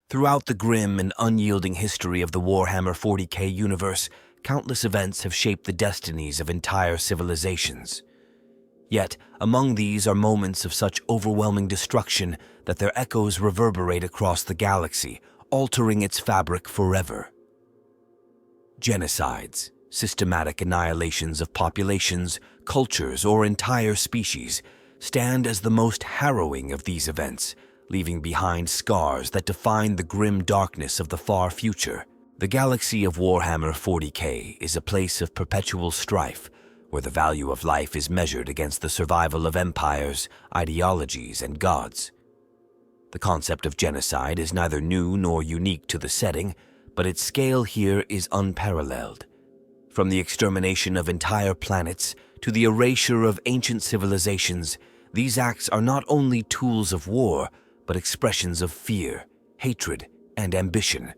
Throughout the grim and unyielding history of the Warhammer 40k universe, countless events have shaped the destinies of entire civilizations. Yet, among these are moments of such overwhelming destruction that their echoes reverberate across the galaxy, altering its fabric forever. Genocides, systematic annihilations of populations, cultures, or entire species, stand as the most harrowing of these events, leaving behind scars that define the grim darkness of the far future. The galaxy of Warhammer 40k is a place of perpetual strife, where the value of life is measured against the survival of empires, ideologies, and gods. The concept of genocide is neither new nor unique to the setting, but its scale here is unparalleled. From the extermination of entire planets to the erasure of ancient civilizations, these acts are not only tools of war, but expressions of fear, hatred, and ambition.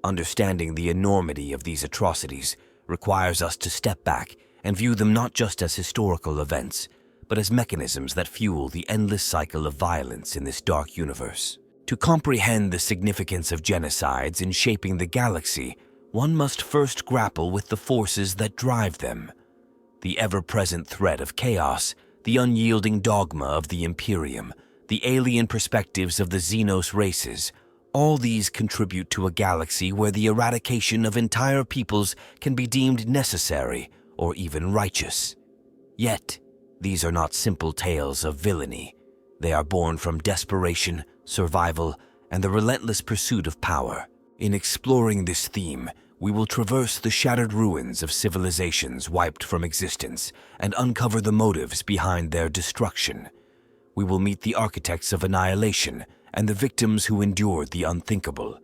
Understanding the enormity of these atrocities requires us to step back and view them not just as historical events, but as mechanisms that fuel the endless cycle of violence in this dark universe. To comprehend the significance of genocides in shaping the galaxy, one must first grapple with the forces that drive them. The ever-present threat of chaos, the unyielding dogma of the Imperium, the alien perspectives of the Xenos races, all these contribute to a galaxy where the eradication of entire peoples can be deemed necessary or even righteous. Yet, these are not simple tales of villainy. They are born from desperation, survival, and the relentless pursuit of power. In exploring this theme, we will traverse the shattered ruins of civilizations wiped from existence and uncover the motives behind their destruction. We will meet the architects of annihilation and the victims who endured the unthinkable.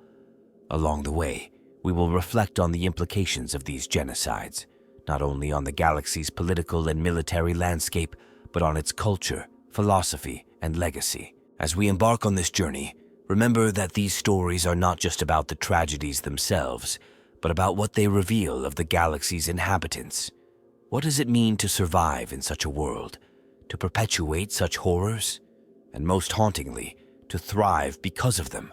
Along the way, we will reflect on the implications of these genocides, not only on the galaxy's political and military landscape, but on its culture, philosophy, and legacy. As we embark on this journey, remember that these stories are not just about the tragedies themselves, but about what they reveal of the galaxy's inhabitants. What does it mean to survive in such a world, to perpetuate such horrors, and most hauntingly, to thrive because of them?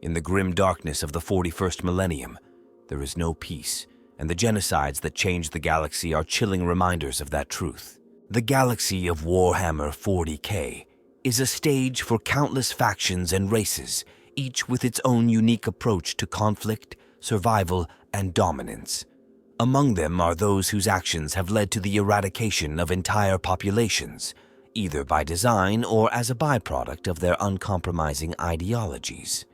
In the grim darkness of the 41st millennium, there is no peace, and the genocides that change the galaxy are chilling reminders of that truth. The galaxy of Warhammer 40k is a stage for countless factions and races, each with its own unique approach to conflict, survival, and dominance. Among them are those whose actions have led to the eradication of entire populations, either by design or as a byproduct of their uncompromising ideologies.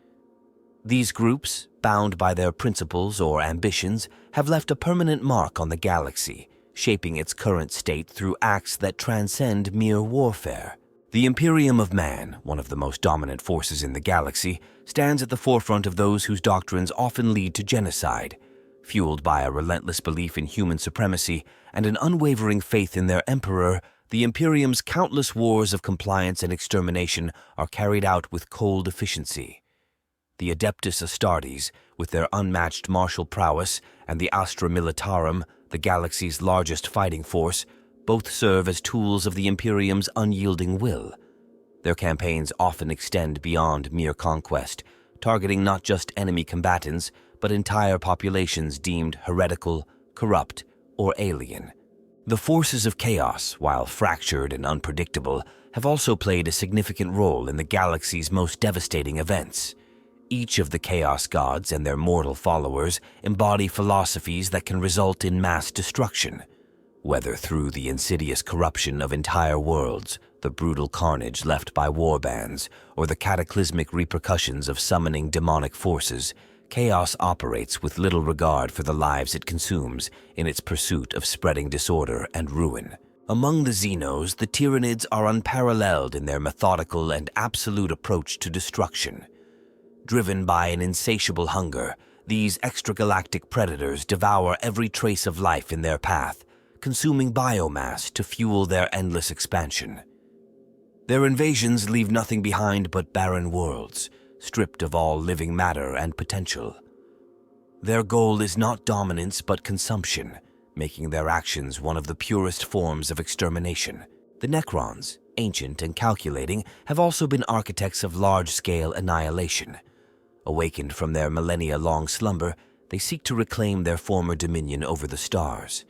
These groups, bound by their principles or ambitions, have left a permanent mark on the galaxy, shaping its current state through acts that transcend mere warfare. The Imperium of Man, one of the most dominant forces in the galaxy, stands at the forefront of those whose doctrines often lead to genocide. Fueled by a relentless belief in human supremacy and an unwavering faith in their emperor, the Imperium's countless wars of compliance and extermination are carried out with cold efficiency. The Adeptus Astartes, with their unmatched martial prowess, and the Astra Militarum, the galaxy's largest fighting force, both serve as tools of the Imperium's unyielding will. Their campaigns often extend beyond mere conquest, targeting not just enemy combatants, but entire populations deemed heretical, corrupt, or alien. The forces of chaos, while fractured and unpredictable, have also played a significant role in the galaxy's most devastating events. Each of the Chaos Gods and their mortal followers embody philosophies that can result in mass destruction. Whether through the insidious corruption of entire worlds, the brutal carnage left by warbands, or the cataclysmic repercussions of summoning demonic forces, chaos operates with little regard for the lives it consumes in its pursuit of spreading disorder and ruin. Among the Xenos, the Tyranids are unparalleled in their methodical and absolute approach to destruction. Driven by an insatiable hunger, these extragalactic predators devour every trace of life in their path, consuming biomass to fuel their endless expansion. Their invasions leave nothing behind but barren worlds, stripped of all living matter and potential. Their goal is not dominance but consumption, making their actions one of the purest forms of extermination. The Necrons, ancient and calculating, have also been architects of large-scale annihilation. Awakened from their millennia-long slumber, they seek to reclaim their former dominion over the stars.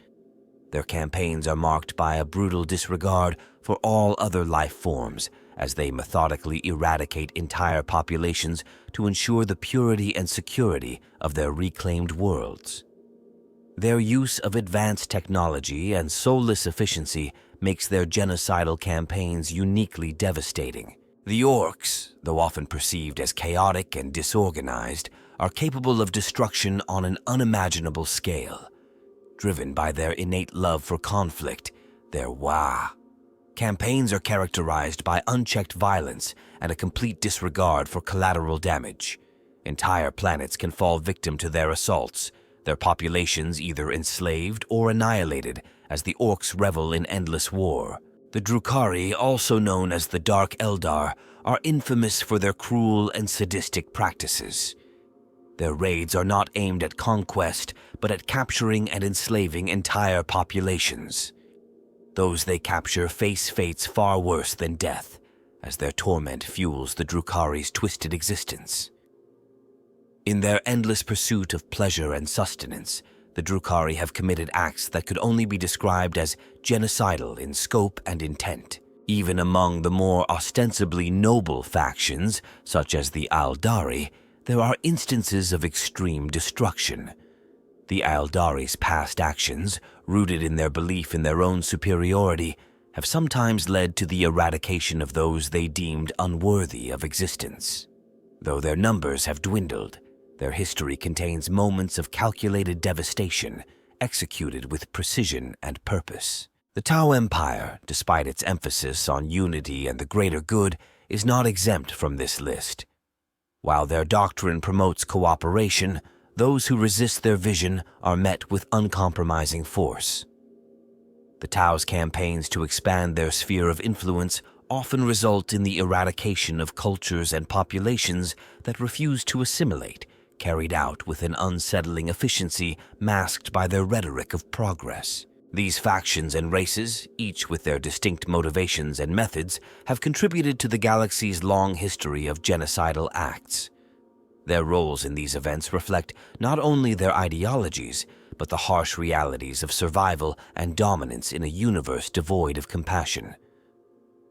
Their campaigns are marked by a brutal disregard for all other life forms, as they methodically eradicate entire populations to ensure the purity and security of their reclaimed worlds. Their use of advanced technology and soulless efficiency makes their genocidal campaigns uniquely devastating. The orcs, though often perceived as chaotic and disorganized, are capable of destruction on an unimaginable scale. Driven by their innate love for conflict, their campaigns are characterized by unchecked violence and a complete disregard for collateral damage. Entire planets can fall victim to their assaults, their populations either enslaved or annihilated as the orcs revel in endless war. The Drukhari, also known as the Dark Eldar, are infamous for their cruel and sadistic practices. Their raids are not aimed at conquest, but at capturing and enslaving entire populations. Those they capture face fates far worse than death, as their torment fuels the Drukhari's twisted existence. In their endless pursuit of pleasure and sustenance, the Drukhari have committed acts that could only be described as genocidal in scope and intent. Even among the more ostensibly noble factions, such as the Aldari, there are instances of extreme destruction. The Aldari's past actions, rooted in their belief in their own superiority, have sometimes led to the eradication of those they deemed unworthy of existence. Though their numbers have dwindled, their history contains moments of calculated devastation, executed with precision and purpose. The Tau Empire, despite its emphasis on unity and the greater good, is not exempt from this list. While their doctrine promotes cooperation, those who resist their vision are met with uncompromising force. The Tau's campaigns to expand their sphere of influence often result in the eradication of cultures and populations that refuse to assimilate, carried out with an unsettling efficiency masked by their rhetoric of progress. These factions and races, each with their distinct motivations and methods, have contributed to the galaxy's long history of genocidal acts. Their roles in these events reflect not only their ideologies, but the harsh realities of survival and dominance in a universe devoid of compassion.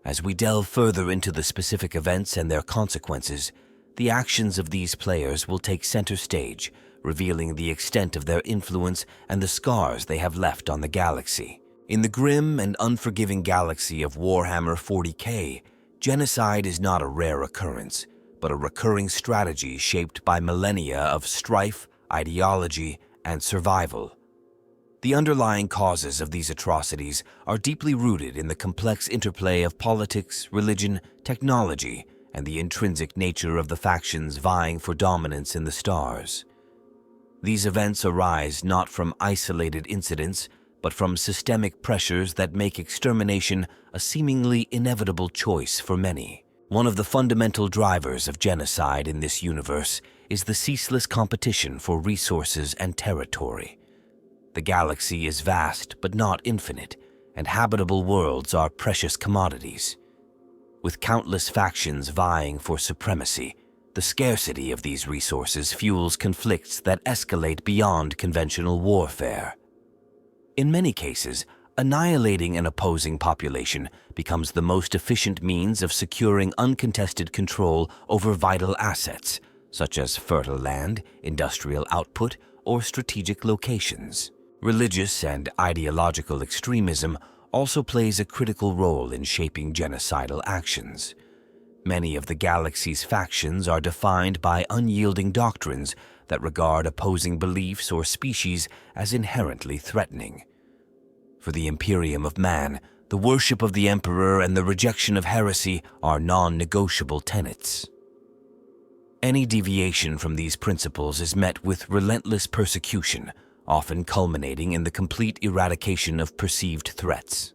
As we delve further into the specific events and their consequences, the actions of these players will take center stage, revealing the extent of their influence and the scars they have left on the galaxy. In the grim and unforgiving galaxy of Warhammer 40k, genocide is not a rare occurrence, but a recurring strategy shaped by millennia of strife, ideology, and survival. The underlying causes of these atrocities are deeply rooted in the complex interplay of politics, religion, technology, and the intrinsic nature of the factions vying for dominance in the stars. These events arise not from isolated incidents, but from systemic pressures that make extermination a seemingly inevitable choice for many. One of the fundamental drivers of genocide in this universe is the ceaseless competition for resources and territory. The galaxy is vast but not infinite, and habitable worlds are precious commodities. With countless factions vying for supremacy, the scarcity of these resources fuels conflicts that escalate beyond conventional warfare. In many cases, annihilating an opposing population becomes the most efficient means of securing uncontested control over vital assets, such as fertile land, industrial output, or strategic locations. Religious and ideological extremism also plays a critical role in shaping genocidal actions. Many of the galaxy's factions are defined by unyielding doctrines that regard opposing beliefs or species as inherently threatening. For the Imperium of Man, the worship of the Emperor and the rejection of heresy are non-negotiable tenets. Any deviation from these principles is met with relentless persecution, often culminating in the complete eradication of perceived threats.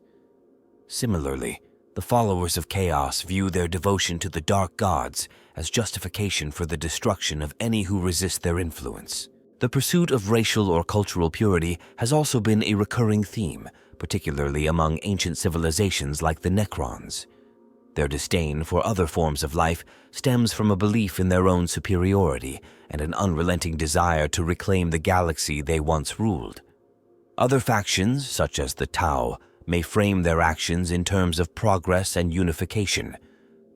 Similarly, the followers of chaos view their devotion to the dark gods as justification for the destruction of any who resist their influence. The pursuit of racial or cultural purity has also been a recurring theme, particularly among ancient civilizations like the Necrons. Their disdain for other forms of life stems from a belief in their own superiority and an unrelenting desire to reclaim the galaxy they once ruled. Other factions, such as the Tau, may frame their actions in terms of progress and unification,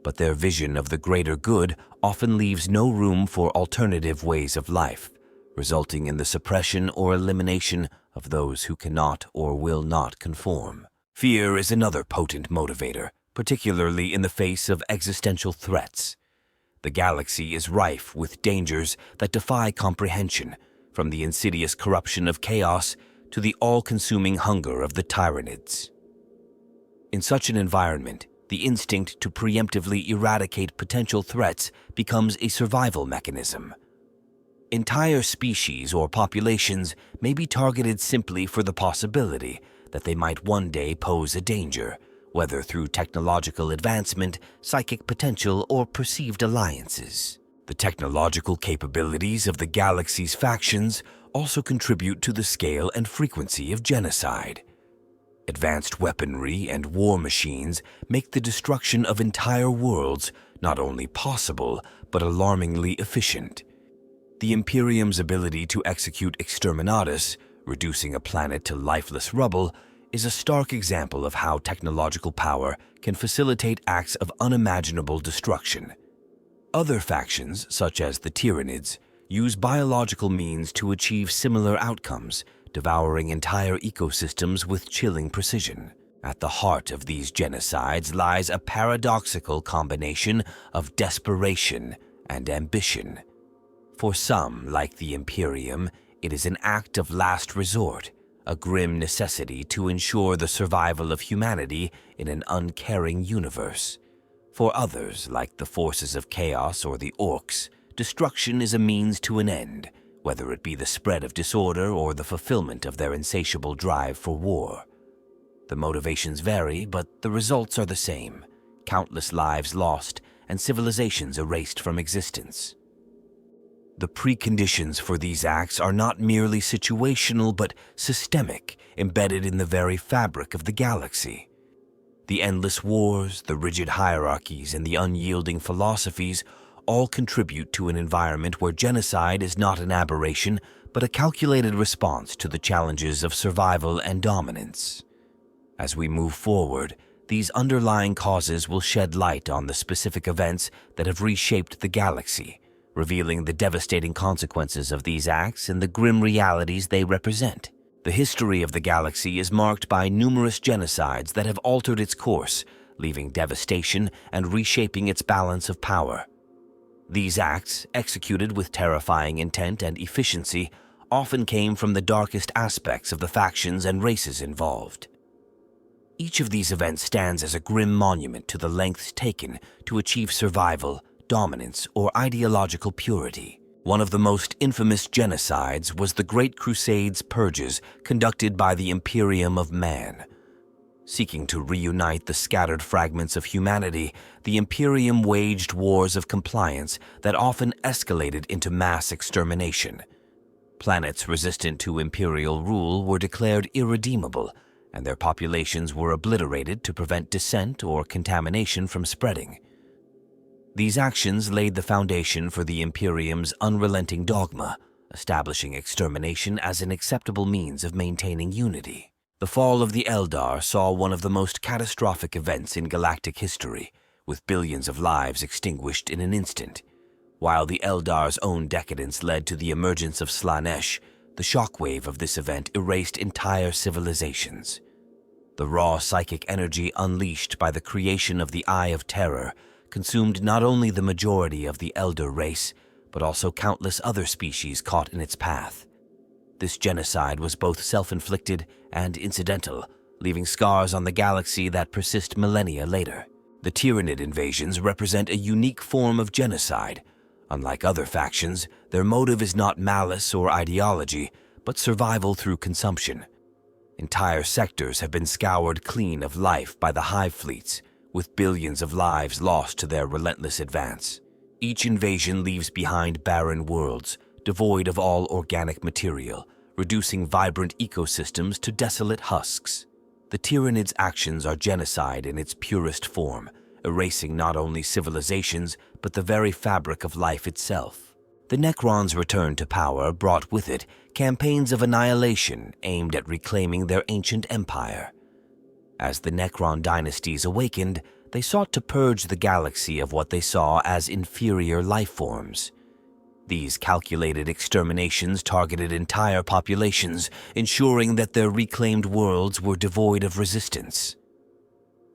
but their vision of the greater good often leaves no room for alternative ways of life, resulting in the suppression or elimination of those who cannot or will not conform. Fear is another potent motivator, particularly in the face of existential threats. The galaxy is rife with dangers that defy comprehension, from the insidious corruption of chaos to the all-consuming hunger of the Tyranids. In such an environment, the instinct to preemptively eradicate potential threats becomes a survival mechanism. Entire species or populations may be targeted simply for the possibility that they might one day pose a danger, whether through technological advancement, psychic potential, or perceived alliances. The technological capabilities of the galaxy's factions also contribute to the scale and frequency of genocide. Advanced weaponry and war machines make the destruction of entire worlds not only possible, but alarmingly efficient. The Imperium's ability to execute exterminatus, reducing a planet to lifeless rubble, is a stark example of how technological power can facilitate acts of unimaginable destruction. Other factions, such as the Tyranids, use biological means to achieve similar outcomes, devouring entire ecosystems with chilling precision. At the heart of these genocides lies a paradoxical combination of desperation and ambition. For some, like the Imperium, it is an act of last resort, a grim necessity to ensure the survival of humanity in an uncaring universe. For others, like the forces of chaos or the Orcs, destruction is a means to an end, whether it be the spread of disorder or the fulfillment of their insatiable drive for war. The motivations vary, but the results are the same: countless lives lost and civilizations erased from existence. The preconditions for these acts are not merely situational but systemic, embedded in the very fabric of the galaxy. The endless wars, the rigid hierarchies, and the unyielding philosophies all contribute to an environment where genocide is not an aberration, but a calculated response to the challenges of survival and dominance. As we move forward, these underlying causes will shed light on the specific events that have reshaped the galaxy, revealing the devastating consequences of these acts and the grim realities they represent. The history of the galaxy is marked by numerous genocides that have altered its course, leaving devastation and reshaping its balance of power. These acts, executed with terrifying intent and efficiency, often came from the darkest aspects of the factions and races involved. Each of these events stands as a grim monument to the lengths taken to achieve survival, dominance, or ideological purity. One of the most infamous genocides was the Great Crusade's purges conducted by the Imperium of Man. Seeking to reunite the scattered fragments of humanity, the Imperium waged wars of compliance that often escalated into mass extermination. Planets resistant to imperial rule were declared irredeemable, and their populations were obliterated to prevent dissent or contamination from spreading. These actions laid the foundation for the Imperium's unrelenting dogma, establishing extermination as an acceptable means of maintaining unity. The fall of the Eldar saw one of the most catastrophic events in galactic history, with billions of lives extinguished in an instant. While the Eldar's own decadence led to the emergence of Slaanesh, the shockwave of this event erased entire civilizations. The raw psychic energy unleashed by the creation of the Eye of Terror consumed not only the majority of the Elder race, but also countless other species caught in its path. This genocide was both self-inflicted and incidental, leaving scars on the galaxy that persist millennia later. The Tyranid invasions represent a unique form of genocide. Unlike other factions, their motive is not malice or ideology, but survival through consumption. Entire sectors have been scoured clean of life by the hive fleets, with billions of lives lost to their relentless advance. Each invasion leaves behind barren worlds, devoid of all organic material, reducing vibrant ecosystems to desolate husks. The Tyranids' actions are genocide in its purest form, erasing not only civilizations but the very fabric of life itself. The Necrons' return to power brought with it campaigns of annihilation aimed at reclaiming their ancient empire. As the Necron dynasties awakened, they sought to purge the galaxy of what they saw as inferior life forms. These calculated exterminations targeted entire populations, ensuring that their reclaimed worlds were devoid of resistance.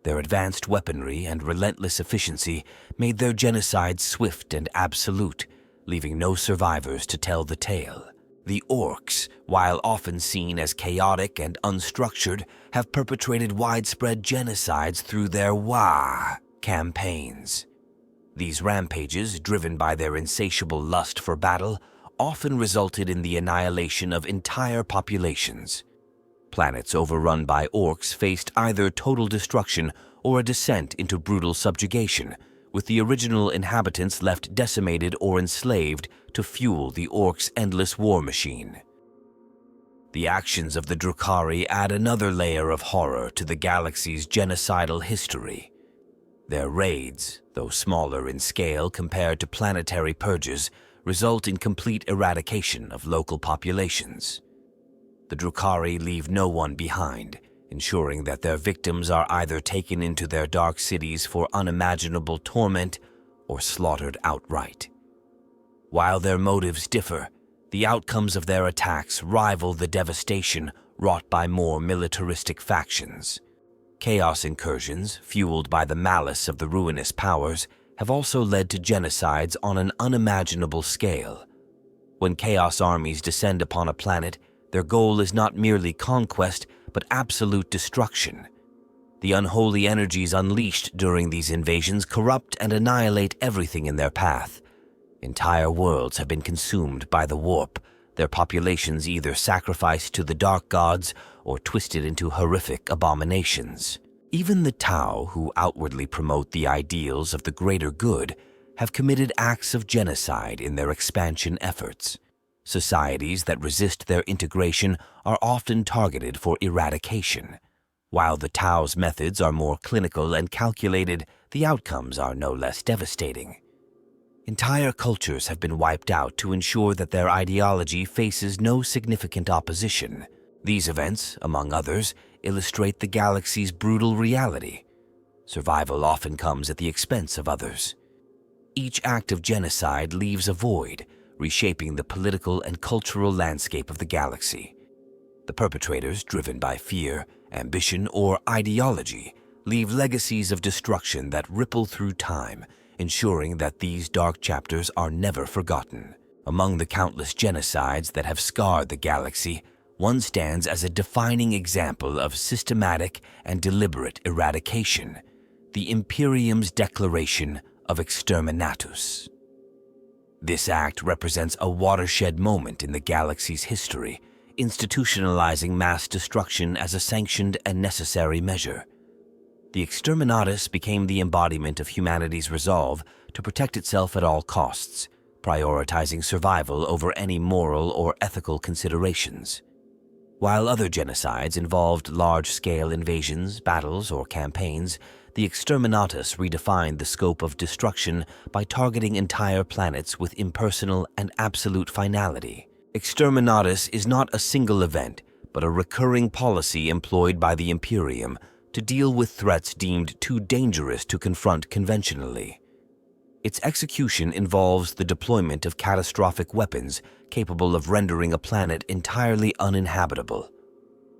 Their advanced weaponry and relentless efficiency made their genocides swift and absolute, leaving no survivors to tell the tale. The Orcs, while often seen as chaotic and unstructured, have perpetrated widespread genocides through their campaigns. These rampages, driven by their insatiable lust for battle, often resulted in the annihilation of entire populations. Planets overrun by Orcs faced either total destruction or a descent into brutal subjugation, with the original inhabitants left decimated or enslaved to fuel the Orcs' endless war machine. The actions of the Drukhari add another layer of horror to the galaxy's genocidal history. Their raids, though smaller in scale compared to planetary purges, result in complete eradication of local populations. The Drukhari leave no one behind, ensuring that their victims are either taken into their dark cities for unimaginable torment or slaughtered outright. While their motives differ, the outcomes of their attacks rival the devastation wrought by more militaristic factions. Chaos incursions, fueled by the malice of the ruinous powers, have also led to genocides on an unimaginable scale. When Chaos armies descend upon a planet, their goal is not merely conquest, but absolute destruction. The unholy energies unleashed during these invasions corrupt and annihilate everything in their path. Entire worlds have been consumed by the warp, their populations either sacrificed to the dark gods or twisted into horrific abominations. Even the Tau, who outwardly promote the ideals of the greater good, have committed acts of genocide in their expansion efforts. Societies that resist their integration are often targeted for eradication. While the Tau's methods are more clinical and calculated, the outcomes are no less devastating. Entire cultures have been wiped out to ensure that their ideology faces no significant opposition. These events, among others, illustrate the galaxy's brutal reality. Survival often comes at the expense of others. Each act of genocide leaves a void, reshaping the political and cultural landscape of the galaxy. The perpetrators, driven by fear, ambition, or ideology, leave legacies of destruction that ripple through time, ensuring that these dark chapters are never forgotten. Among the countless genocides that have scarred the galaxy, one stands as a defining example of systematic and deliberate eradication, the Imperium's declaration of exterminatus. This act represents a watershed moment in the galaxy's history, institutionalizing mass destruction as a sanctioned and necessary measure. The exterminatus became the embodiment of humanity's resolve to protect itself at all costs, prioritizing survival over any moral or ethical considerations. While other genocides involved large-scale invasions, battles, or campaigns, the exterminatus redefined the scope of destruction by targeting entire planets with impersonal and absolute finality. Exterminatus is not a single event, but a recurring policy employed by the Imperium to deal with threats deemed too dangerous to confront conventionally. Its execution involves the deployment of catastrophic weapons capable of rendering a planet entirely uninhabitable.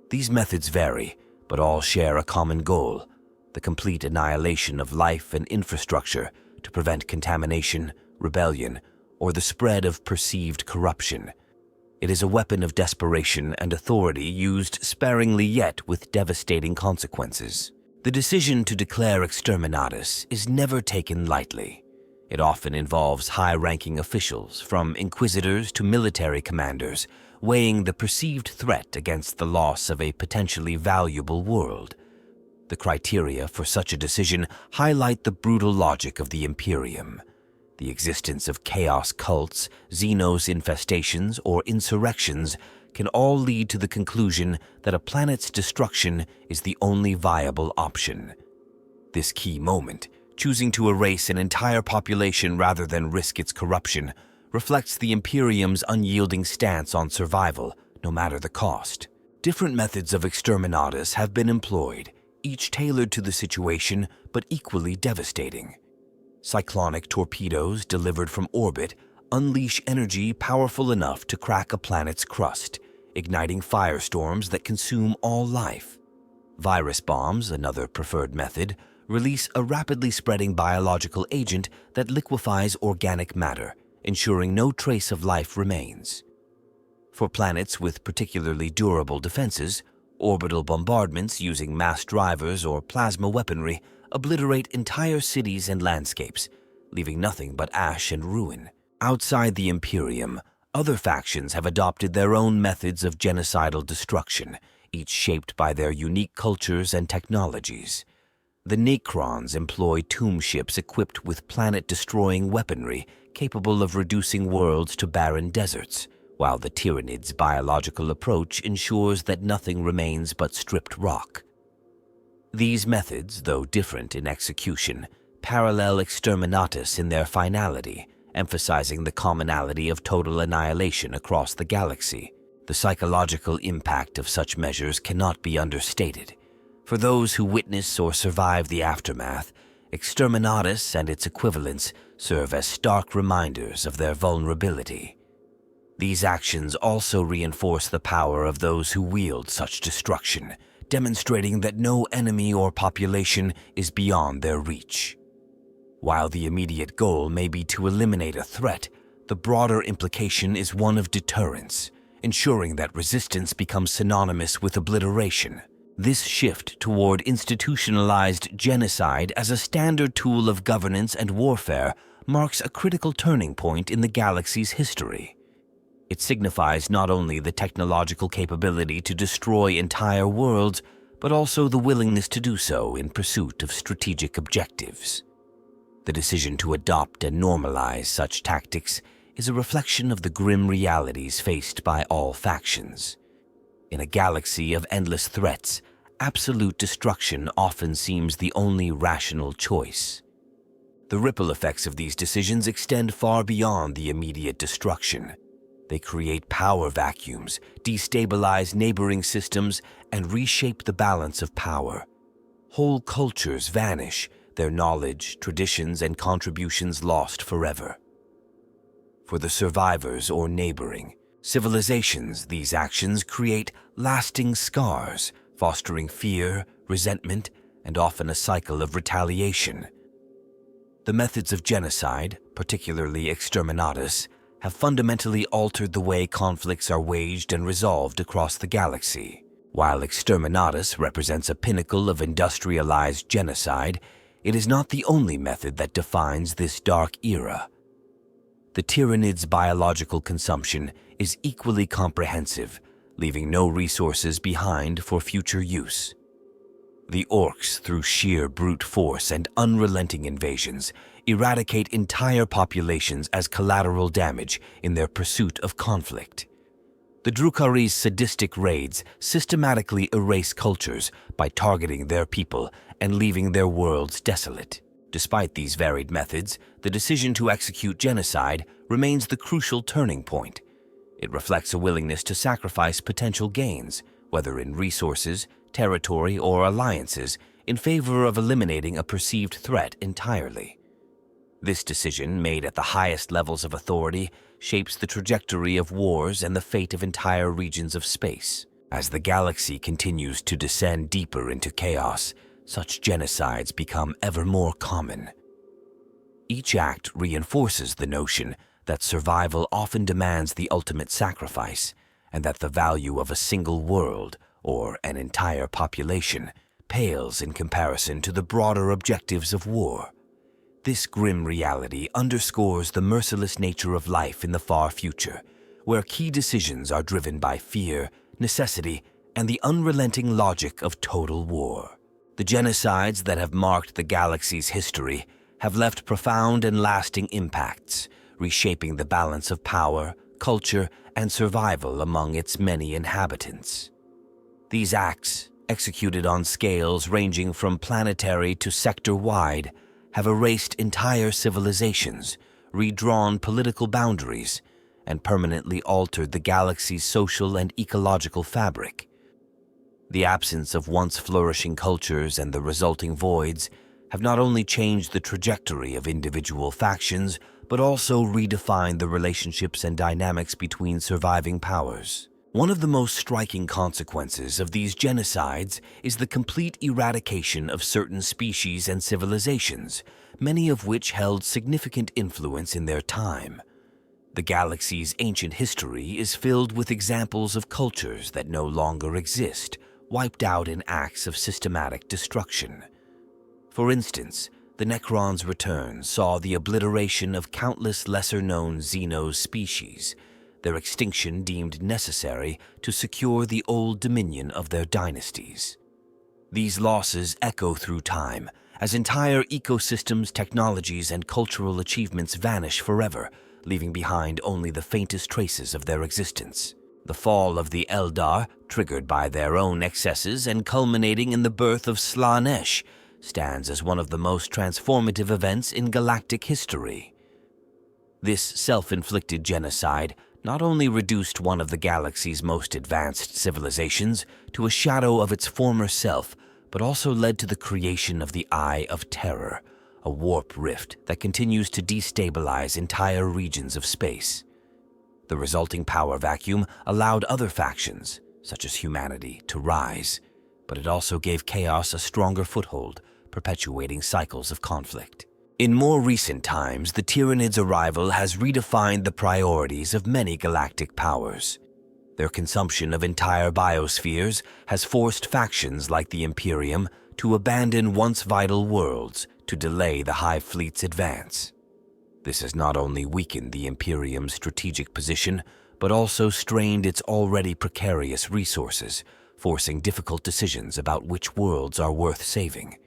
These methods vary, but all share a common goal: the complete annihilation of life and infrastructure to prevent contamination, rebellion, or the spread of perceived corruption. It is a weapon of desperation and authority used sparingly yet with devastating consequences. The decision to declare exterminatus is never taken lightly. It often involves high-ranking officials, from inquisitors to military commanders, weighing the perceived threat against the loss of a potentially valuable world. The criteria for such a decision highlight the brutal logic of the Imperium. The existence of chaos cults, xenos infestations, or insurrections can all lead to the conclusion that a planet's destruction is the only viable option. This key moment, Choosing to erase an entire population rather than risk its corruption reflects the Imperium's unyielding stance on survival, no matter the cost. Different methods of exterminatus have been employed, each tailored to the situation but equally devastating. Cyclonic torpedoes delivered from orbit unleash energy powerful enough to crack a planet's crust, igniting firestorms that consume all life. Virus bombs, another preferred method, release a rapidly spreading biological agent that liquefies organic matter, ensuring no trace of life remains. For planets with particularly durable defenses, orbital bombardments using mass drivers or plasma weaponry obliterate entire cities and landscapes, leaving nothing but ash and ruin. Outside the Imperium, other factions have adopted their own methods of genocidal destruction, each shaped by their unique cultures and technologies. The Necrons employ tomb ships equipped with planet-destroying weaponry capable of reducing worlds to barren deserts, while the Tyranids' biological approach ensures that nothing remains but stripped rock. These methods, though different in execution, parallel exterminatus in their finality, emphasizing the commonality of total annihilation across the galaxy. The psychological impact of such measures cannot be understated. For those who witness or survive the aftermath, exterminatus and its equivalents serve as stark reminders of their vulnerability. These actions also reinforce the power of those who wield such destruction, demonstrating that no enemy or population is beyond their reach. While the immediate goal may be to eliminate a threat, the broader implication is one of deterrence, ensuring that resistance becomes synonymous with obliteration. This shift toward institutionalized genocide as a standard tool of governance and warfare marks a critical turning point in the galaxy's history. It signifies not only the technological capability to destroy entire worlds, but also the willingness to do so in pursuit of strategic objectives. The decision to adopt and normalize such tactics is a reflection of the grim realities faced by all factions. In a galaxy of endless threats, absolute destruction often seems the only rational choice. The ripple effects of these decisions extend far beyond the immediate destruction. They create power vacuums, destabilize neighboring systems, and reshape the balance of power. Whole cultures vanish, their knowledge, traditions, and contributions lost forever. For the survivors or neighboring civilizations, these actions create lasting scars, fostering fear, resentment, and often a cycle of retaliation. The methods of genocide, particularly exterminatus, have fundamentally altered the way conflicts are waged and resolved across the galaxy. While exterminatus represents a pinnacle of industrialized genocide, it is not the only method that defines this dark era. The Tyranids' biological consumption is equally comprehensive, leaving no resources behind for future use. The Orcs, through sheer brute force and unrelenting invasions, eradicate entire populations as collateral damage in their pursuit of conflict. The Drukhari's sadistic raids systematically erase cultures by targeting their people and leaving their worlds desolate. Despite these varied methods, the decision to execute genocide remains the crucial turning point. It reflects a willingness to sacrifice potential gains, whether in resources, territory, or alliances, in favor of eliminating a perceived threat entirely. This decision, made at the highest levels of authority, shapes the trajectory of wars and the fate of entire regions of space. As the galaxy continues to descend deeper into chaos, such genocides become ever more common. Each act reinforces the notion that survival often demands the ultimate sacrifice, and that the value of a single world, or an entire population, pales in comparison to the broader objectives of war. This grim reality underscores the merciless nature of life in the far future, where key decisions are driven by fear, necessity, and the unrelenting logic of total war. The genocides that have marked the galaxy's history have left profound and lasting impacts, reshaping the balance of power, culture, and survival among its many inhabitants. These acts, executed on scales ranging from planetary to sector-wide, have erased entire civilizations, redrawn political boundaries, and permanently altered the galaxy's social and ecological fabric. The absence of once flourishing cultures and the resulting voids have not only changed the trajectory of individual factions, but also redefined the relationships and dynamics between surviving powers. One of the most striking consequences of these genocides is the complete eradication of certain species and civilizations, many of which held significant influence in their time. The galaxy's ancient history is filled with examples of cultures that no longer exist, wiped out in acts of systematic destruction. For instance, the Necron's return saw the obliteration of countless lesser-known Xenos species, their extinction deemed necessary to secure the old dominion of their dynasties. These losses echo through time, as entire ecosystems, technologies, and cultural achievements vanish forever, leaving behind only the faintest traces of their existence. The fall of the Eldar, triggered by their own excesses and culminating in the birth of Slaanesh, stands as one of the most transformative events in galactic history. This self-inflicted genocide not only reduced one of the galaxy's most advanced civilizations to a shadow of its former self, but also led to the creation of the Eye of Terror, a warp rift that continues to destabilize entire regions of space. The resulting power vacuum allowed other factions, such as humanity, to rise, but it also gave chaos a stronger foothold, perpetuating cycles of conflict. In more recent times, the Tyranids' arrival has redefined the priorities of many galactic powers. Their consumption of entire biospheres has forced factions like the Imperium to abandon once vital worlds to delay the Hive Fleet's advance. This has not only weakened the Imperium's strategic position, but also strained its already precarious resources, forcing difficult decisions about which worlds are worth saving.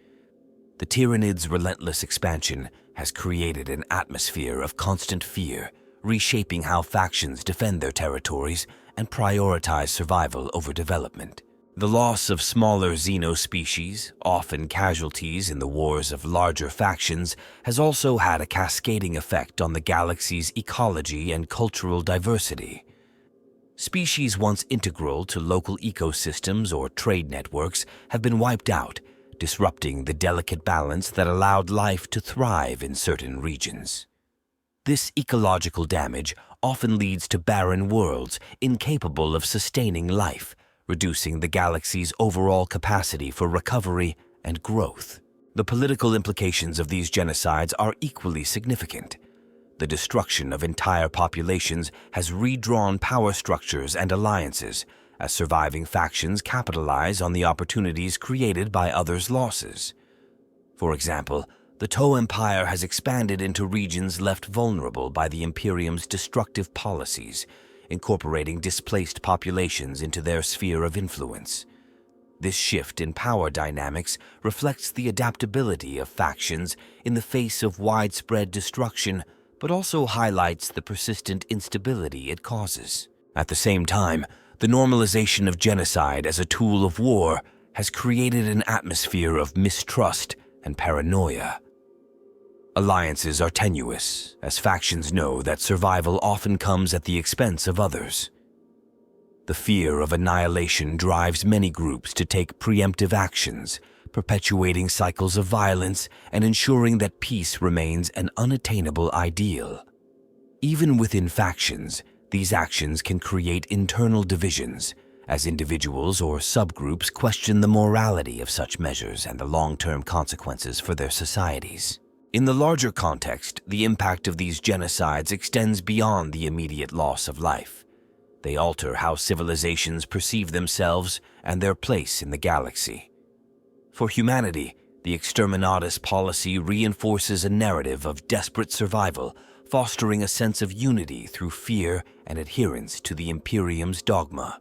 The Tyranids' relentless expansion has created an atmosphere of constant fear, reshaping how factions defend their territories and prioritize survival over development. The loss of smaller xenospecies, often casualties in the wars of larger factions, has also had a cascading effect on the galaxy's ecology and cultural diversity. Species once integral to local ecosystems or trade networks have been wiped out, disrupting the delicate balance that allowed life to thrive in certain regions. This ecological damage often leads to barren worlds incapable of sustaining life, reducing the galaxy's overall capacity for recovery and growth. The political implications of these genocides are equally significant. The destruction of entire populations has redrawn power structures and alliances, as surviving factions capitalize on the opportunities created by others' losses. For example, the Toe Empire has expanded into regions left vulnerable by the Imperium's destructive policies, incorporating displaced populations into their sphere of influence. This shift in power dynamics reflects the adaptability of factions in the face of widespread destruction, but also highlights the persistent instability it causes. At the same time, the normalization of genocide as a tool of war has created an atmosphere of mistrust and paranoia. Alliances are tenuous, as factions know that survival often comes at the expense of others. The fear of annihilation drives many groups to take preemptive actions, perpetuating cycles of violence and ensuring that peace remains an unattainable ideal. Even within factions, these actions can create internal divisions, as individuals or subgroups question the morality of such measures and the long-term consequences for their societies. In the larger context, the impact of these genocides extends beyond the immediate loss of life. They alter how civilizations perceive themselves and their place in the galaxy. For humanity, the exterminatus policy reinforces a narrative of desperate survival, fostering a sense of unity through fear and adherence to the Imperium's dogma.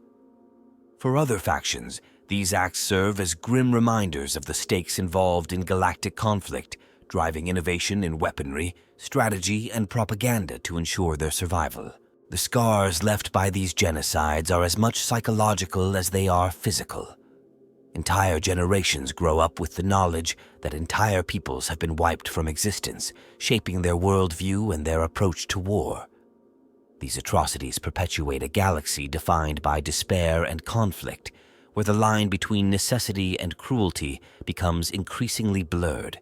For other factions, these acts serve as grim reminders of the stakes involved in galactic conflict, driving innovation in weaponry, strategy, and propaganda to ensure their survival. The scars left by these genocides are as much psychological as they are physical. Entire generations grow up with the knowledge that entire peoples have been wiped from existence, shaping their worldview and their approach to war. These atrocities perpetuate a galaxy defined by despair and conflict, where the line between necessity and cruelty becomes increasingly blurred.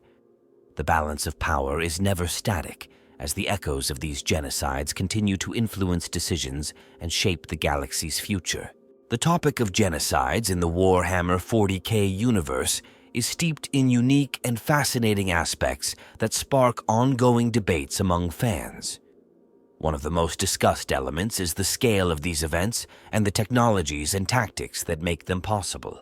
The balance of power is never static, as the echoes of these genocides continue to influence decisions and shape the galaxy's future. The topic of genocides in the Warhammer 40k universe is steeped in unique and fascinating aspects that spark ongoing debates among fans. One of the most discussed elements is the scale of these events and the technologies and tactics that make them possible.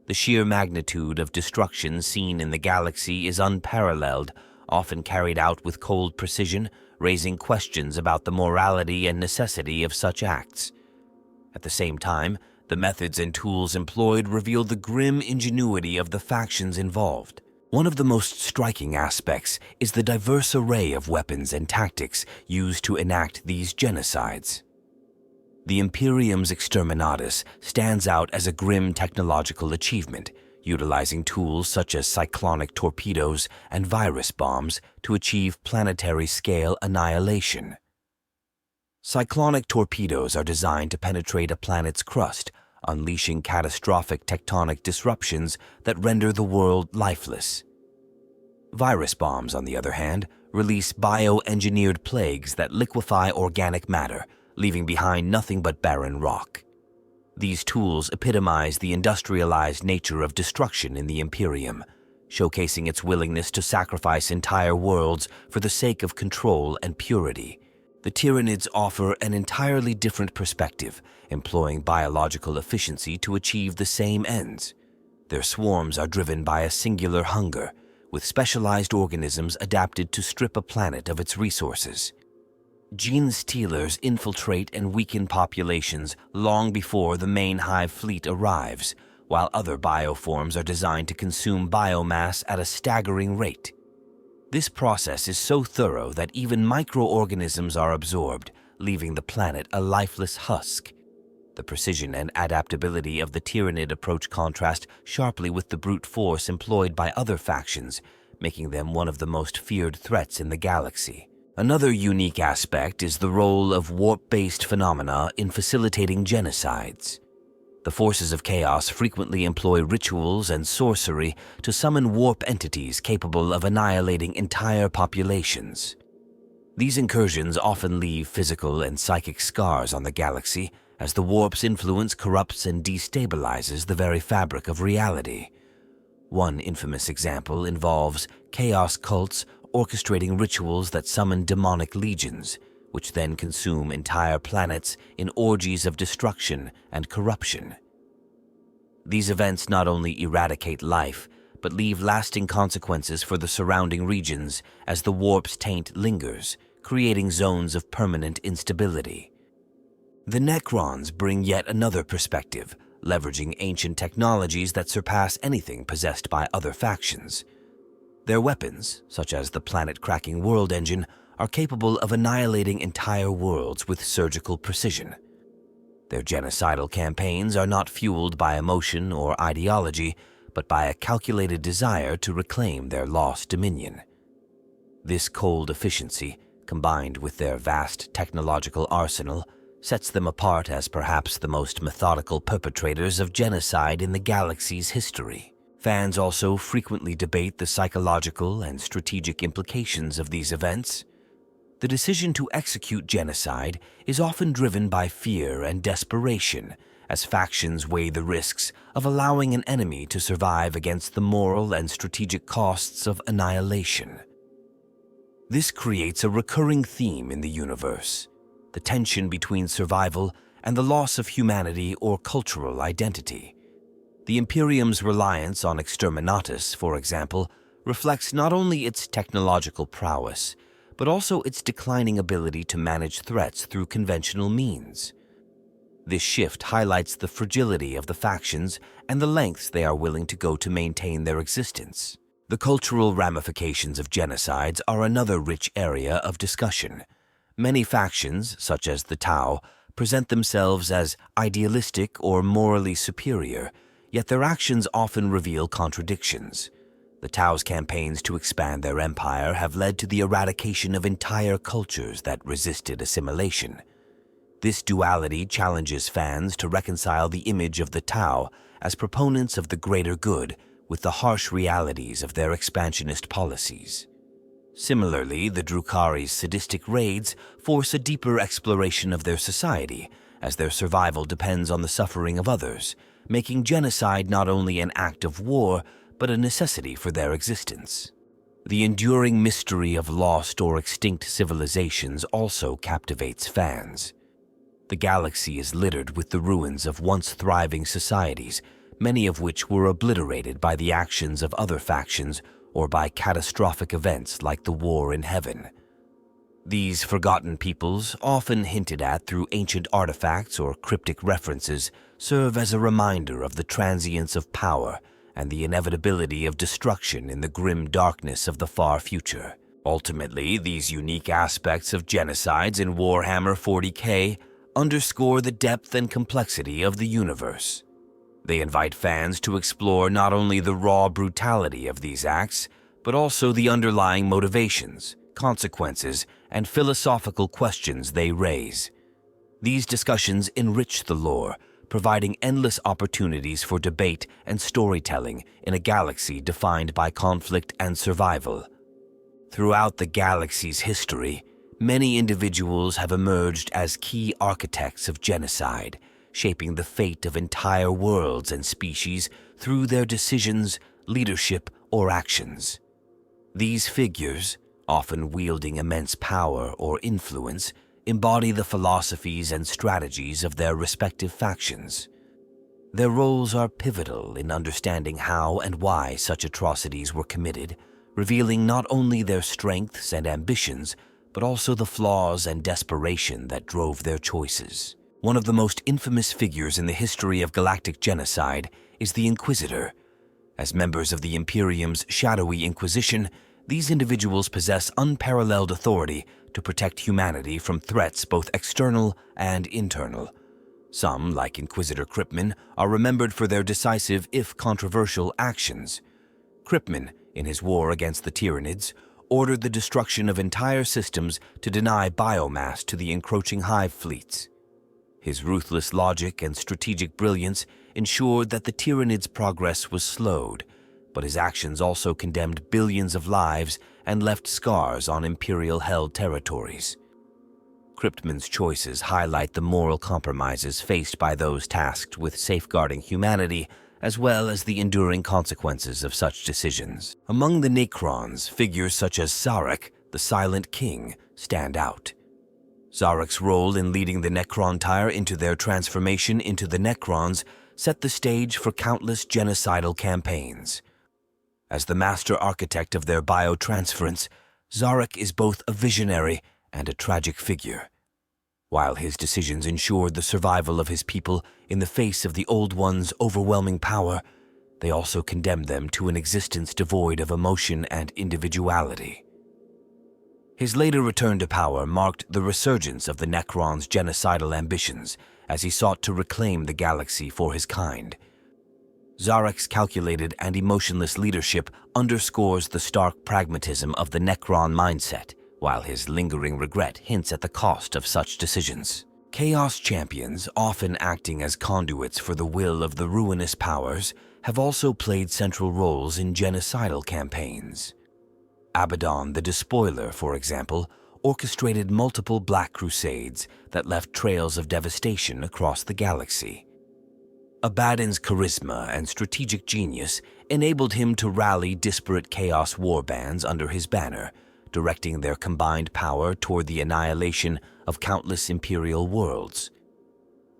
The sheer magnitude of destruction seen in the galaxy is unparalleled, often carried out with cold precision, raising questions about the morality and necessity of such acts. At the same time, the methods and tools employed reveal the grim ingenuity of the factions involved. One of the most striking aspects is the diverse array of weapons and tactics used to enact these genocides. The Imperium's exterminatus stands out as a grim technological achievement, utilizing tools such as cyclonic torpedoes and virus bombs to achieve planetary-scale annihilation. Cyclonic torpedoes are designed to penetrate a planet's crust, unleashing catastrophic tectonic disruptions that render the world lifeless. Virus bombs, on the other hand, release bioengineered plagues that liquefy organic matter, leaving behind nothing but barren rock. These tools epitomize the industrialized nature of destruction in the Imperium, showcasing its willingness to sacrifice entire worlds for the sake of control and purity. The Tyranids offer an entirely different perspective, employing biological efficiency to achieve the same ends. Their swarms are driven by a singular hunger, with specialized organisms adapted to strip a planet of its resources. Gene stealers infiltrate and weaken populations long before the main hive fleet arrives, while other bioforms are designed to consume biomass at a staggering rate. This process is so thorough that even microorganisms are absorbed, leaving the planet a lifeless husk. The precision and adaptability of the Tyranid approach contrast sharply with the brute force employed by other factions, making them one of the most feared threats in the galaxy. Another unique aspect is the role of warp-based phenomena in facilitating genocides. The forces of chaos frequently employ rituals and sorcery to summon warp entities capable of annihilating entire populations. These incursions often leave physical and psychic scars on the galaxy, as the warp's influence corrupts and destabilizes the very fabric of reality. One infamous example involves chaos cults orchestrating rituals that summon demonic legions, which then consume entire planets in orgies of destruction and corruption. These events not only eradicate life, but leave lasting consequences for the surrounding regions as the warp's taint lingers, creating zones of permanent instability. The Necrons bring yet another perspective, leveraging ancient technologies that surpass anything possessed by other factions. Their weapons, such as the planet-cracking world engine, are capable of annihilating entire worlds with surgical precision. Their genocidal campaigns are not fueled by emotion or ideology, but by a calculated desire to reclaim their lost dominion. This cold efficiency, combined with their vast technological arsenal, sets them apart as perhaps the most methodical perpetrators of genocide in the galaxy's history. Fans also frequently debate the psychological and strategic implications of these events. The decision to execute genocide is often driven by fear and desperation, as factions weigh the risks of allowing an enemy to survive against the moral and strategic costs of annihilation. This creates a recurring theme in the universe: the tension between survival and the loss of humanity or cultural identity. The Imperium's reliance on exterminatus, for example, reflects not only its technological prowess, but also its declining ability to manage threats through conventional means. This shift highlights the fragility of the factions and the lengths they are willing to go to maintain their existence. The cultural ramifications of genocides are another rich area of discussion. Many factions, such as the Tau, present themselves as idealistic or morally superior, yet their actions often reveal contradictions. The Tau's campaigns to expand their empire have led to the eradication of entire cultures that resisted assimilation. This duality challenges fans to reconcile the image of the Tau as proponents of the greater good with the harsh realities of their expansionist policies. Similarly, the Drukhari's sadistic raids force a deeper exploration of their society, as their survival depends on the suffering of others, making genocide not only an act of war, but a necessity for their existence. The enduring mystery of lost or extinct civilizations also captivates fans. The galaxy is littered with the ruins of once thriving societies, many of which were obliterated by the actions of other factions or by catastrophic events like the War in Heaven. These forgotten peoples, often hinted at through ancient artifacts or cryptic references, serve as a reminder of the transience of power and the inevitability of destruction in the grim darkness of the far future. Ultimately, these unique aspects of genocides in Warhammer 40k underscore the depth and complexity of the universe. They invite fans to explore not only the raw brutality of these acts, but also the underlying motivations, consequences, and philosophical questions they raise. These discussions enrich the lore, providing endless opportunities for debate and storytelling in a galaxy defined by conflict and survival. Throughout the galaxy's history, many individuals have emerged as key architects of genocide, shaping the fate of entire worlds and species through their decisions, leadership, or actions. These figures, often wielding immense power or influence, embody the philosophies and strategies of their respective factions. Their roles are pivotal in understanding how and why such atrocities were committed, revealing not only their strengths and ambitions, but also the flaws and desperation that drove their choices. One of the most infamous figures in the history of galactic genocide is the Inquisitor. As members of the Imperium's shadowy Inquisition, these individuals possess unparalleled authority to protect humanity from threats both external and internal. Some, like Inquisitor Kryptman, are remembered for their decisive, if controversial, actions. Kryptman, in his war against the Tyranids, ordered the destruction of entire systems to deny biomass to the encroaching hive fleets. His ruthless logic and strategic brilliance ensured that the Tyranids' progress was slowed, but his actions also condemned billions of lives and left scars on Imperial-held territories. Kryptman's choices highlight the moral compromises faced by those tasked with safeguarding humanity, as well as the enduring consequences of such decisions. Among the Necrons, figures such as Zarek, the Silent King, stand out. Zarek's role in leading the Necron-Tyre into their transformation into the Necrons set the stage for countless genocidal campaigns. As the master architect of their biotransference, Zarek is both a visionary and a tragic figure. While his decisions ensured the survival of his people in the face of the Old One's overwhelming power, they also condemned them to an existence devoid of emotion and individuality. His later return to power marked the resurgence of the Necron's genocidal ambitions as he sought to reclaim the galaxy for his kind. Zarek's calculated and emotionless leadership underscores the stark pragmatism of the Necron mindset, while his lingering regret hints at the cost of such decisions. Chaos champions, often acting as conduits for the will of the ruinous powers, have also played central roles in genocidal campaigns. Abaddon the Despoiler, for example, orchestrated multiple Black Crusades that left trails of devastation across the galaxy. Abaddon's charisma and strategic genius enabled him to rally disparate Chaos warbands under his banner, directing their combined power toward the annihilation of countless Imperial worlds.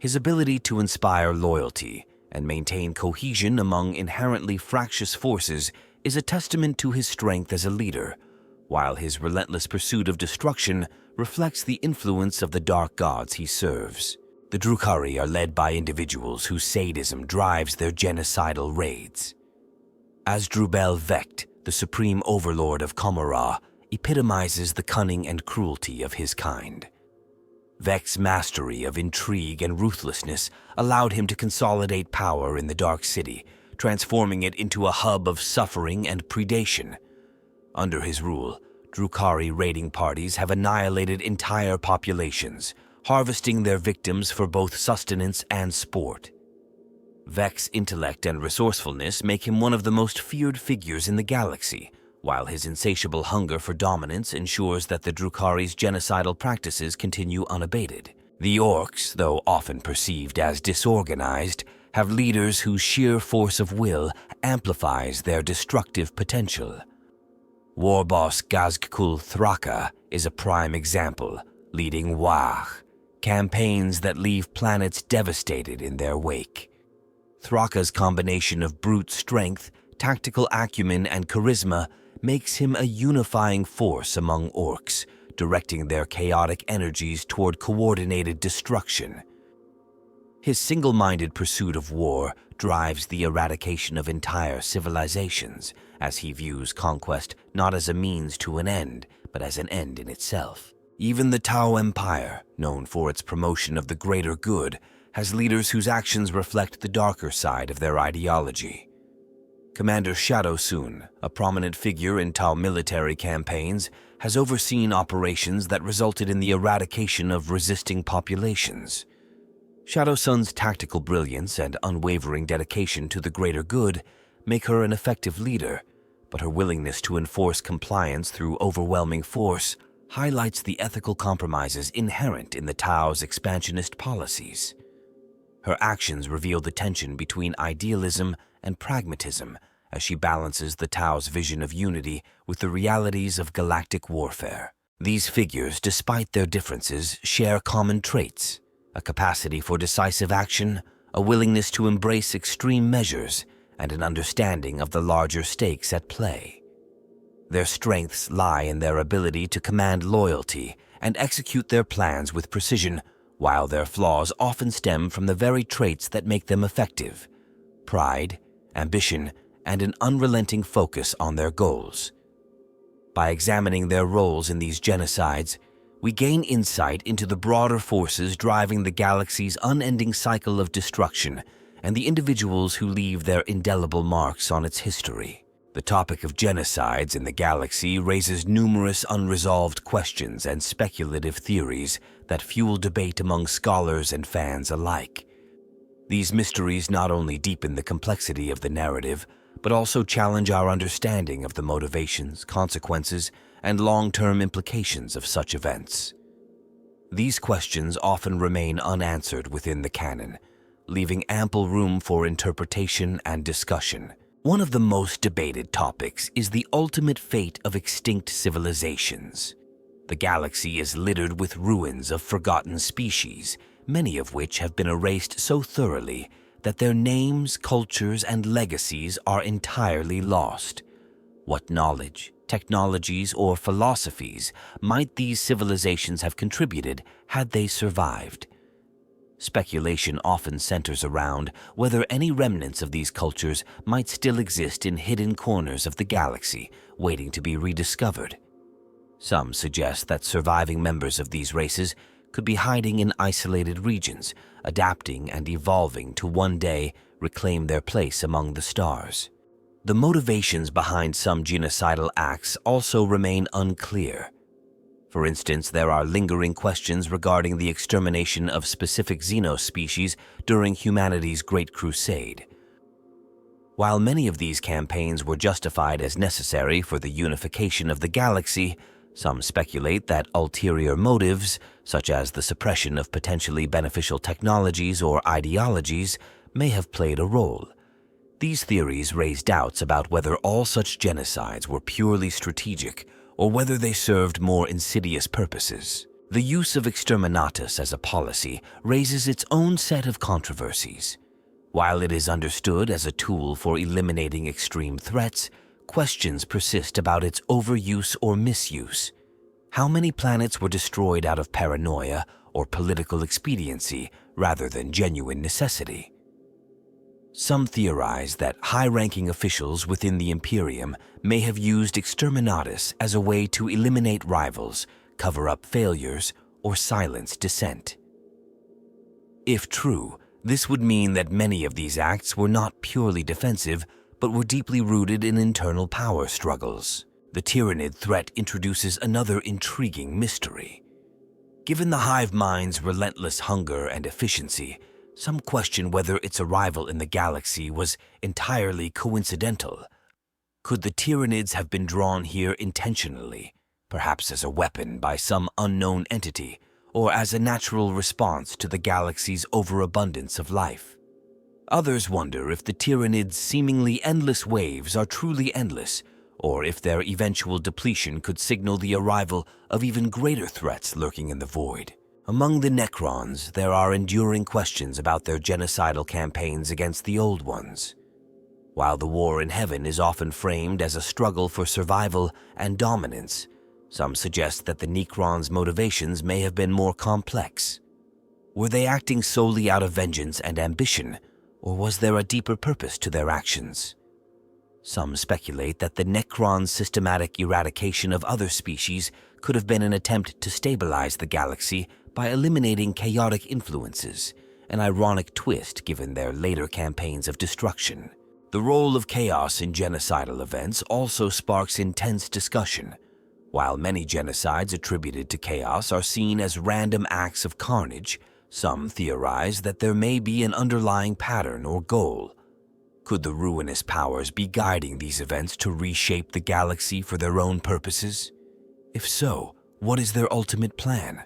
His ability to inspire loyalty and maintain cohesion among inherently fractious forces is a testament to his strength as a leader, while his relentless pursuit of destruction reflects the influence of the dark gods he serves. The Drukhari are led by individuals whose sadism drives their genocidal raids. Asdrubal Vecht, the supreme overlord of Komorrah, epitomizes the cunning and cruelty of his kind. Vex's mastery of intrigue and ruthlessness allowed him to consolidate power in the Dark City, transforming it into a hub of suffering and predation. Under his rule, Drukhari raiding parties have annihilated entire populations, harvesting their victims for both sustenance and sport. Vex's intellect and resourcefulness make him one of the most feared figures in the galaxy, while his insatiable hunger for dominance ensures that the Drukhari's genocidal practices continue unabated. The Orcs, though often perceived as disorganized, have leaders whose sheer force of will amplifies their destructive potential. War boss Gazgkul Thraka is a prime example, leading Wah, campaigns that leave planets devastated in their wake. Thraka's combination of brute strength, tactical acumen, and charisma makes him a unifying force among orcs, directing their chaotic energies toward coordinated destruction. His single-minded pursuit of war drives the eradication of entire civilizations, as he views conquest not as a means to an end, but as an end in itself. Even the Tau Empire, known for its promotion of the greater good, has leaders whose actions reflect the darker side of their ideology. Commander Shadow Sun, a prominent figure in Tau military campaigns, has overseen operations that resulted in the eradication of resisting populations. Shadow Sun's tactical brilliance and unwavering dedication to the greater good make her an effective leader, but her willingness to enforce compliance through overwhelming force highlights the ethical compromises inherent in the Tau's expansionist policies. Her actions reveal the tension between idealism and pragmatism as she balances the Tau's vision of unity with the realities of galactic warfare. These figures, despite their differences, share common traits: a capacity for decisive action, a willingness to embrace extreme measures, and an understanding of the larger stakes at play. Their strengths lie in their ability to command loyalty and execute their plans with precision, while their flaws often stem from the very traits that make them effective: pride, ambition, and an unrelenting focus on their goals. By examining their roles in these genocides, we gain insight into the broader forces driving the galaxy's unending cycle of destruction and the individuals who leave their indelible marks on its history. The topic of genocides in the galaxy raises numerous unresolved questions and speculative theories that fuel debate among scholars and fans alike. These mysteries not only deepen the complexity of the narrative, but also challenge our understanding of the motivations, consequences, and long-term implications of such events. These questions often remain unanswered within the canon, leaving ample room for interpretation and discussion. One of the most debated topics is the ultimate fate of extinct civilizations. The galaxy is littered with ruins of forgotten species, many of which have been erased so thoroughly that their names, cultures, and legacies are entirely lost. What knowledge, technologies, or philosophies might these civilizations have contributed had they survived? Speculation often centers around whether any remnants of these cultures might still exist in hidden corners of the galaxy, waiting to be rediscovered. Some suggest that surviving members of these races could be hiding in isolated regions, adapting and evolving to one day reclaim their place among the stars. The motivations behind some genocidal acts also remain unclear. For instance, there are lingering questions regarding the extermination of specific xenospecies during humanity's Great Crusade. While many of these campaigns were justified as necessary for the unification of the galaxy, some speculate that ulterior motives, such as the suppression of potentially beneficial technologies or ideologies, may have played a role. These theories raise doubts about whether all such genocides were purely strategic or whether they served more insidious purposes. The use of exterminatus as a policy raises its own set of controversies. While it is understood as a tool for eliminating extreme threats, questions persist about its overuse or misuse. How many planets were destroyed out of paranoia or political expediency rather than genuine necessity? Some theorize that high-ranking officials within the Imperium may have used exterminatus as a way to eliminate rivals, cover up failures, or silence dissent. If true, this would mean that many of these acts were not purely defensive, but were deeply rooted in internal power struggles. The Tyranid threat introduces another intriguing mystery. Given the hive mind's relentless hunger and efficiency, some question whether its arrival in the galaxy was entirely coincidental. Could the Tyranids have been drawn here intentionally, perhaps as a weapon by some unknown entity, or as a natural response to the galaxy's overabundance of life? Others wonder if the Tyranids' seemingly endless waves are truly endless, or if their eventual depletion could signal the arrival of even greater threats lurking in the void. Among the Necrons, there are enduring questions about their genocidal campaigns against the Old Ones. While the war in heaven is often framed as a struggle for survival and dominance, some suggest that the Necrons' motivations may have been more complex. Were they acting solely out of vengeance and ambition, or was there a deeper purpose to their actions? Some speculate that the Necrons' systematic eradication of other species could have been an attempt to stabilize the galaxy by eliminating chaotic influences, an ironic twist given their later campaigns of destruction. The role of chaos in genocidal events also sparks intense discussion. While many genocides attributed to chaos are seen as random acts of carnage, some theorize that there may be an underlying pattern or goal. Could the ruinous powers be guiding these events to reshape the galaxy for their own purposes? If so, what is their ultimate plan?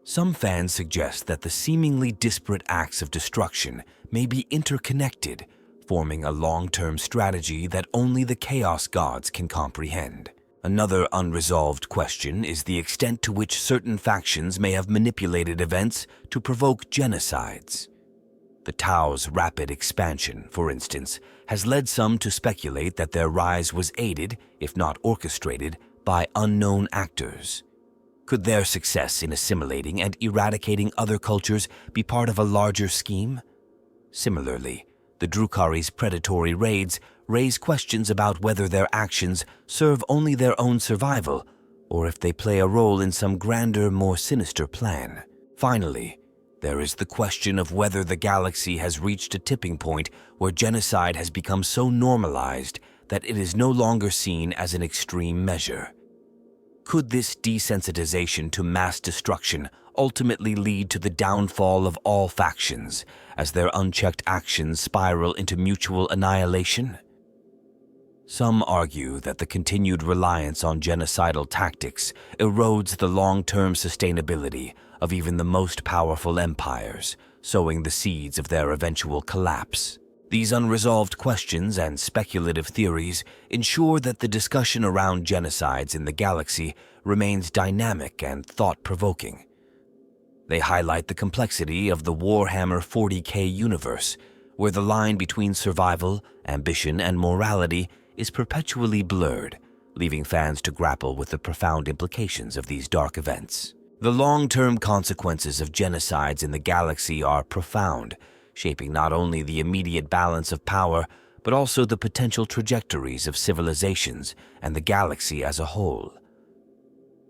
Some fans suggest that the seemingly disparate acts of destruction may be interconnected, forming a long-term strategy that only the Chaos Gods can comprehend. Another unresolved question is the extent to which certain factions may have manipulated events to provoke genocides. The Tau's rapid expansion, for instance, has led some to speculate that their rise was aided, if not orchestrated, by unknown actors. Could their success in assimilating and eradicating other cultures be part of a larger scheme? Similarly, the Drukhari's predatory raids raise questions about whether their actions serve only their own survival, or if they play a role in some grander, more sinister plan. Finally, there is the question of whether the galaxy has reached a tipping point where genocide has become so normalized that it is no longer seen as an extreme measure. Could this desensitization to mass destruction ultimately lead to the downfall of all factions as their unchecked actions spiral into mutual annihilation? Some argue that the continued reliance on genocidal tactics erodes the long-term sustainability of even the most powerful empires, sowing the seeds of their eventual collapse. These unresolved questions and speculative theories ensure that the discussion around genocides in the galaxy remains dynamic and thought-provoking. They highlight the complexity of the Warhammer 40k universe, where the line between survival, ambition, and morality is perpetually blurred, leaving fans to grapple with the profound implications of these dark events. The long-term consequences of genocides in the galaxy are profound, shaping not only the immediate balance of power, but also the potential trajectories of civilizations and the galaxy as a whole.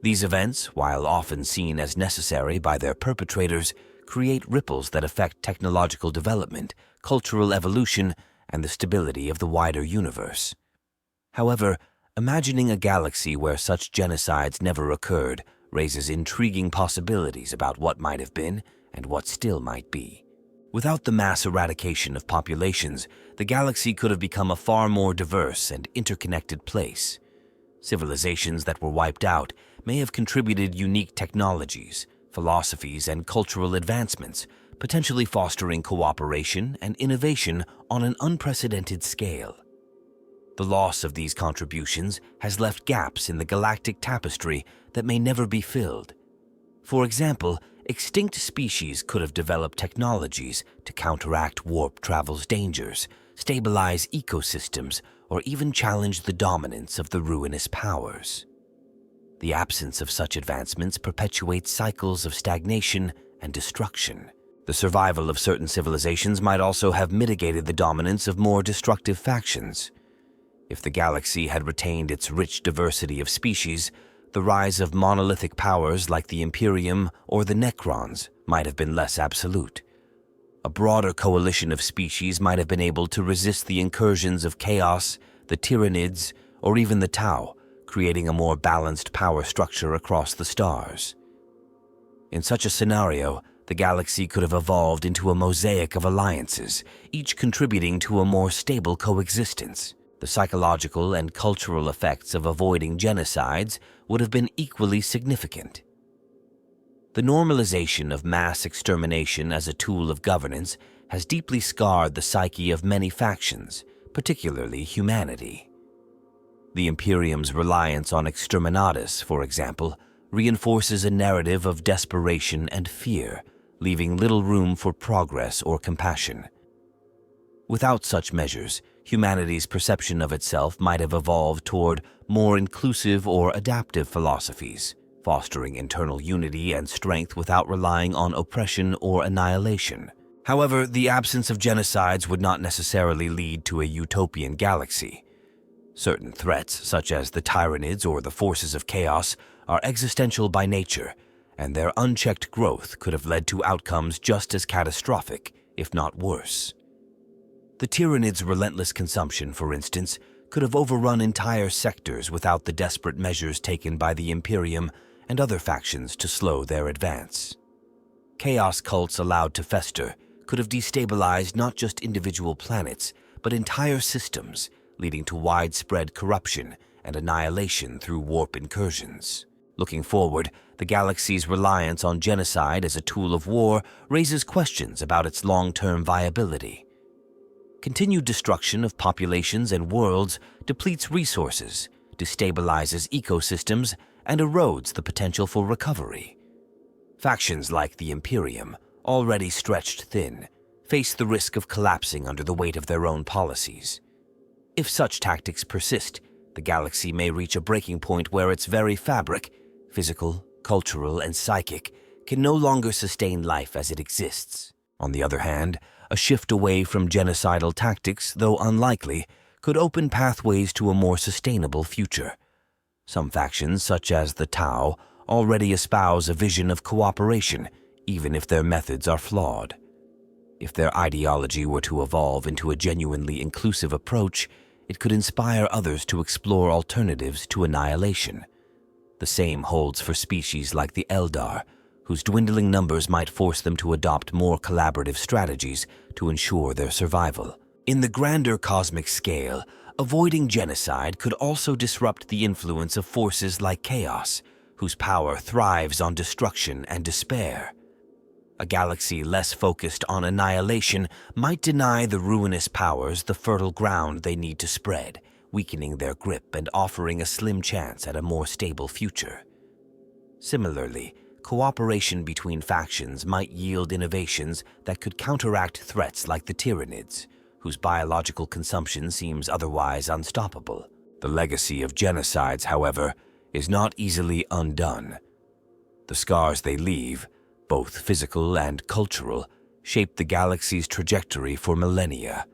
These events, while often seen as necessary by their perpetrators, create ripples that affect technological development, cultural evolution, and the stability of the wider universe. However, imagining a galaxy where such genocides never occurred raises intriguing possibilities about what might have been and what still might be. Without the mass eradication of populations, the galaxy could have become a far more diverse and interconnected place. Civilizations that were wiped out may have contributed unique technologies, philosophies, and cultural advancements, potentially fostering cooperation and innovation on an unprecedented scale. The loss of these contributions has left gaps in the galactic tapestry that may never be filled. For example, extinct species could have developed technologies to counteract warp travel's dangers, stabilize ecosystems, or even challenge the dominance of the ruinous powers. The absence of such advancements perpetuates cycles of stagnation and destruction. The survival of certain civilizations might also have mitigated the dominance of more destructive factions. If the galaxy had retained its rich diversity of species, the rise of monolithic powers like the Imperium or the Necrons might have been less absolute. A broader coalition of species might have been able to resist the incursions of Chaos, the Tyranids, or even the Tau, creating a more balanced power structure across the stars. In such a scenario, the galaxy could have evolved into a mosaic of alliances, each contributing to a more stable coexistence. The psychological and cultural effects of avoiding genocides would have been equally significant. The normalization of mass extermination as a tool of governance has deeply scarred the psyche of many factions, particularly humanity. The Imperium's reliance on exterminatus, for example, reinforces a narrative of desperation and fear, leaving little room for progress or compassion. Without such measures, humanity's perception of itself might have evolved toward more inclusive or adaptive philosophies, fostering internal unity and strength without relying on oppression or annihilation. However, the absence of genocides would not necessarily lead to a utopian galaxy. Certain threats, such as the Tyranids or the forces of chaos, are existential by nature, and their unchecked growth could have led to outcomes just as catastrophic, if not worse. The Tyranids' relentless consumption, for instance, could have overrun entire sectors without the desperate measures taken by the Imperium and other factions to slow their advance. Chaos cults allowed to fester could have destabilized not just individual planets, but entire systems, leading to widespread corruption and annihilation through warp incursions. Looking forward, the galaxy's reliance on genocide as a tool of war raises questions about its long-term viability. Continued destruction of populations and worlds depletes resources, destabilizes ecosystems, and erodes the potential for recovery. Factions like the Imperium, already stretched thin, face the risk of collapsing under the weight of their own policies. If such tactics persist, the galaxy may reach a breaking point where its very fabric, physical, cultural, and psychic, can no longer sustain life as it exists. On the other hand, a shift away from genocidal tactics, though unlikely, could open pathways to a more sustainable future. Some factions, such as the Tau, already espouse a vision of cooperation, even if their methods are flawed. If their ideology were to evolve into a genuinely inclusive approach, it could inspire others to explore alternatives to annihilation. The same holds for species like the Eldar, whose dwindling numbers might force them to adopt more collaborative strategies to ensure their survival. In the grander cosmic scale, avoiding genocide could also disrupt the influence of forces like Chaos, whose power thrives on destruction and despair. A galaxy less focused on annihilation might deny the ruinous powers the fertile ground they need to spread, weakening their grip and offering a slim chance at a more stable future. Similarly, cooperation between factions might yield innovations that could counteract threats like the Tyranids, whose biological consumption seems otherwise unstoppable. The legacy of genocides, however, is not easily undone. The scars they leave, both physical and cultural, shape the galaxy's trajectory for millennia.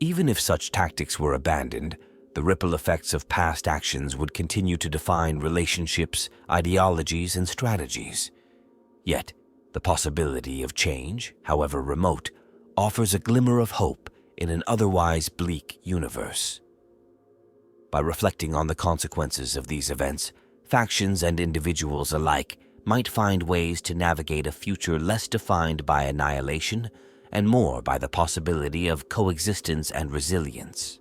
Even if such tactics were abandoned, the ripple effects of past actions would continue to define relationships, ideologies, and strategies. Yet, the possibility of change, however remote, offers a glimmer of hope in an otherwise bleak universe. By reflecting on the consequences of these events, factions and individuals alike might find ways to navigate a future less defined by annihilation and more by the possibility of coexistence and resilience.